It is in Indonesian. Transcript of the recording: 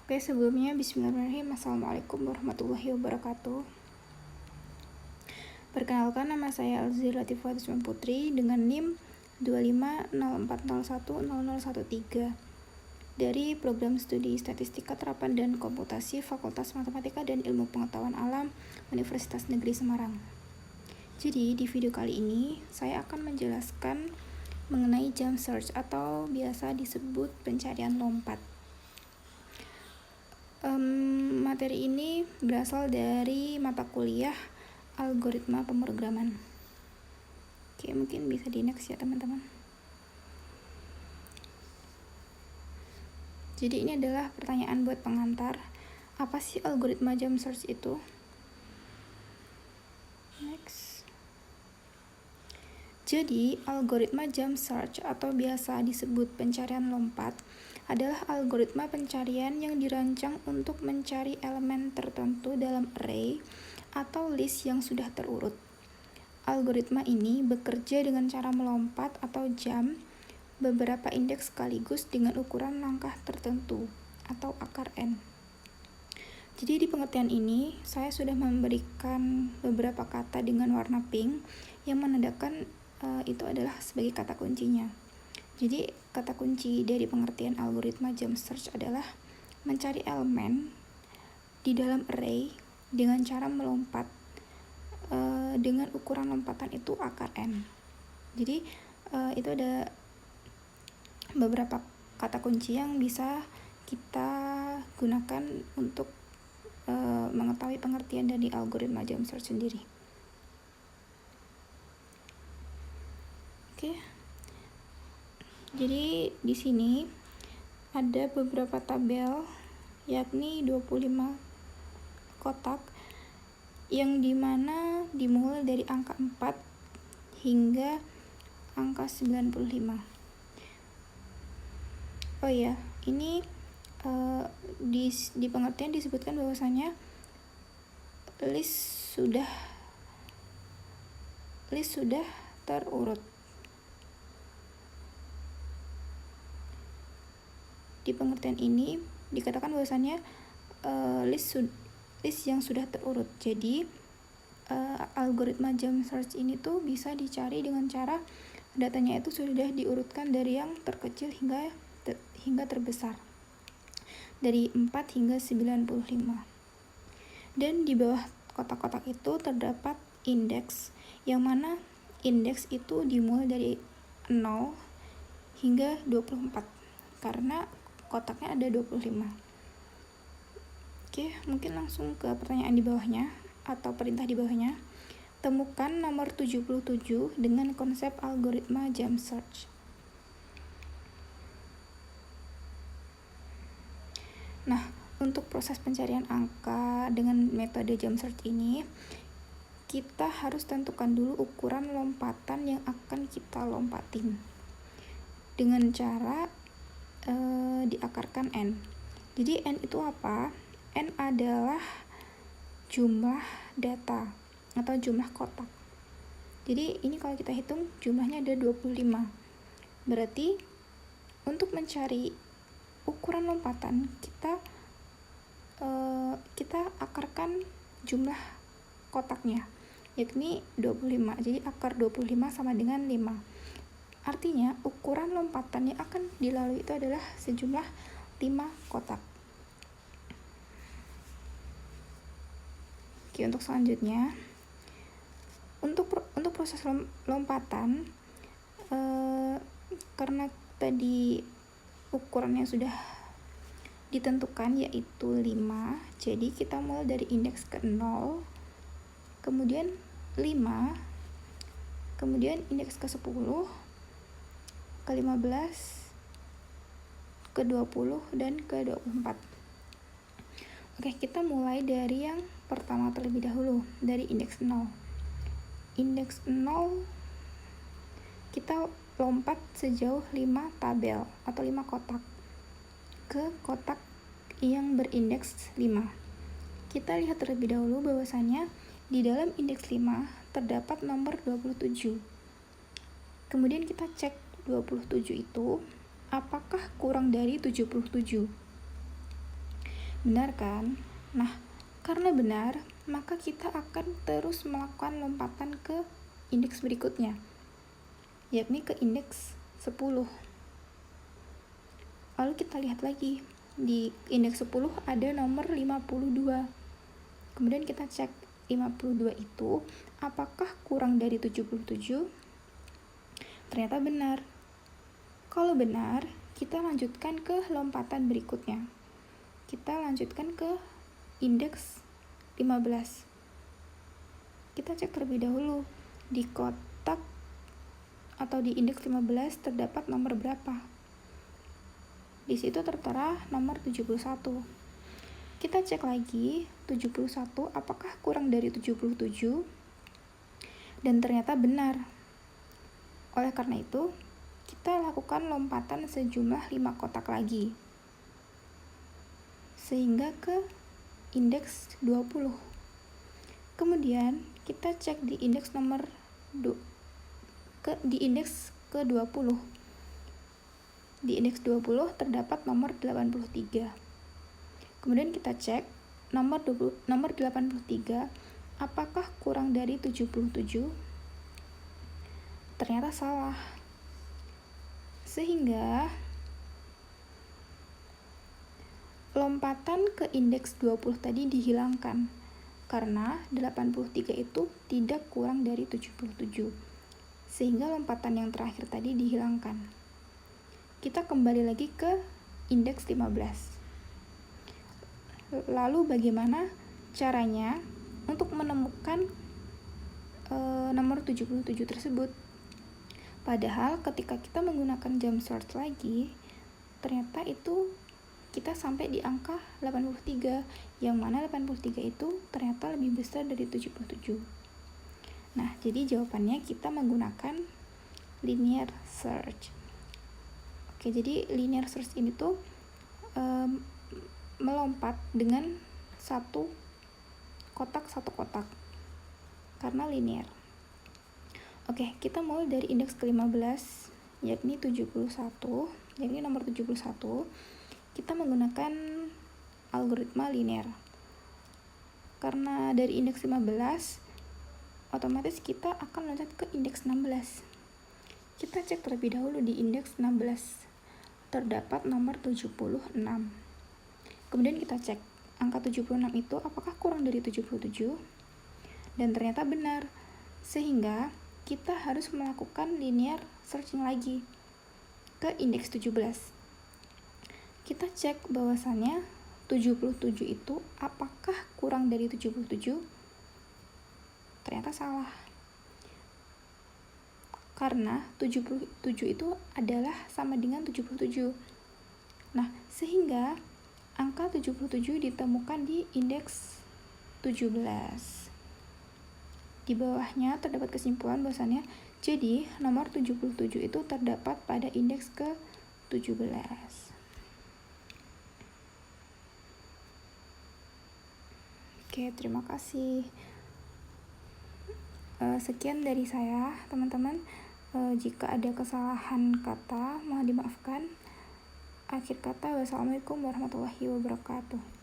Oke, sebelumnya bismillahirrahmanirrahim. Assalamualaikum warahmatullahi wabarakatuh. Perkenalkan, nama saya Alzir Latifah Putri dengan NIM 2504010013 dari Program Studi Statistika Terapan dan Komputasi Fakultas Matematika dan Ilmu Pengetahuan Alam Universitas Negeri Semarang. Jadi, di video kali ini saya akan menjelaskan mengenai jump search atau biasa disebut pencarian lompat. Materi ini berasal dari mata kuliah algoritma pemrograman. Oke, mungkin bisa di next ya teman-teman. Jadi ini adalah pertanyaan buat pengantar. Apa sih algoritma jump search itu? Next. Jadi, algoritma jump search atau biasa disebut pencarian lompat adalah algoritma pencarian yang dirancang untuk mencari elemen tertentu dalam array atau list yang sudah terurut. Algoritma ini bekerja dengan cara melompat atau jump beberapa indeks sekaligus dengan ukuran langkah tertentu atau akar n. Jadi di pengertian ini, saya sudah memberikan beberapa kata dengan warna pink yang menandakan itu adalah sebagai kata kuncinya. Jadi kata kunci dari pengertian algoritma jump search adalah mencari elemen di dalam array dengan cara melompat dengan ukuran lompatan itu akar n. Jadi itu ada beberapa kata kunci yang bisa kita gunakan untuk mengetahui pengertian dari algoritma jump search sendiri. Oke. Jadi di sini ada beberapa tabel, yakni 25 kotak yang dimana dimulai dari angka 4 hingga angka 95. Oh iya, ini di pengertian disebutkan bahwasanya list sudah terurut. Di pengertian ini dikatakan bahwasanya list yang sudah terurut. Jadi algoritma jump search ini tuh bisa dicari dengan cara datanya itu sudah diurutkan dari yang terkecil hingga terbesar, dari 4 hingga 95. Dan di bawah kotak-kotak itu terdapat indeks, yang mana indeks itu dimulai dari 0 hingga 24 karena kotaknya ada 25. Oke, mungkin langsung ke pertanyaan di bawahnya atau perintah di bawahnya. Temukan nomor 77 dengan konsep algoritma jump search. Nah, untuk proses pencarian angka dengan metode jump search ini, kita harus tentukan dulu ukuran lompatan yang akan kita lompatin dengan cara diakarkan n. Jadi n itu apa? N adalah jumlah data atau jumlah kotak. Jadi ini kalau kita hitung jumlahnya ada 25. Berarti untuk mencari ukuran lompatan kita akarkan jumlah kotaknya, yakni 25. Jadi akar 25 sama dengan 5. Artinya ukuran lompatan yang akan dilalui itu adalah sejumlah 5 kotak. Oke, untuk selanjutnya, untuk proses lompatan, karena tadi ukurannya sudah ditentukan yaitu 5, jadi kita mulai dari indeks ke 0, kemudian 5, kemudian indeks ke 10, ke 15, ke 20, dan ke 24. Oke, kita mulai dari yang pertama terlebih dahulu, dari indeks 0. Indeks 0 kita lompat sejauh 5 tabel atau 5 kotak ke kotak yang berindeks 5. Kita lihat terlebih dahulu bahwasanya di dalam indeks 5 terdapat nomor 27. Kemudian kita cek 27 itu apakah kurang dari 77. Benar kan? Nah, karena benar, maka kita akan terus melakukan lompatan ke indeks berikutnya, yakni ke indeks 10. Lalu kita lihat lagi, di indeks 10 ada nomor 52. Kemudian kita cek 52 itu apakah kurang dari 77? Ternyata benar. Kalau benar, kita lanjutkan ke lompatan berikutnya. Kita lanjutkan ke indeks 15. Kita cek terlebih dahulu di kotak atau di indeks 15 terdapat nomor berapa. Di situ tertera nomor 71. Kita cek lagi 71 apakah kurang dari 77? Dan ternyata benar. Oleh karena itu, kita lakukan lompatan sejumlah 5 kotak lagi, sehingga ke indeks 20. Kemudian kita cek di indeks nomor di indeks ke-20. Di indeks 20 terdapat nomor 83. Kemudian kita cek nomor 83 apakah kurang dari 77? Ternyata salah. Sehingga lompatan ke indeks 20 tadi dihilangkan karena 83 itu tidak kurang dari 77. Sehingga lompatan yang terakhir tadi dihilangkan. Kita kembali lagi ke indeks 15. Lalu bagaimana caranya untuk menemukan nomor 77 tersebut? Padahal ketika kita menggunakan jump search lagi, ternyata itu kita sampai di angka 83, yang mana 83 itu ternyata lebih besar dari 77. Nah, jadi jawabannya kita menggunakan linear search. Oke, jadi linear search ini tuh melompat dengan satu kotak karena linear. Oke, kita mulai dari indeks ke-15, yakni 71, yakni nomor 71. Kita menggunakan algoritma linear. Karena dari indeks 15, otomatis kita akan loncat ke indeks 16. Kita cek terlebih dahulu di indeks 16. Terdapat nomor 76. Kemudian kita cek angka 76 itu apakah kurang dari 77? Dan ternyata benar. Sehingga kita harus melakukan linear searching lagi ke indeks 17. Kita cek bahwasannya 77 itu apakah kurang dari 77? Ternyata salah. Karena 77 itu adalah sama dengan 77. Nah, sehingga angka 77 ditemukan di indeks 17. Di bawahnya terdapat kesimpulan bahwasannya jadi nomor 77 itu terdapat pada indeks ke-17. Oke, terima kasih. Sekian dari saya, teman-teman. Jika ada kesalahan kata, mohon dimaafkan. Akhir kata, wassalamualaikum warahmatullahi wabarakatuh.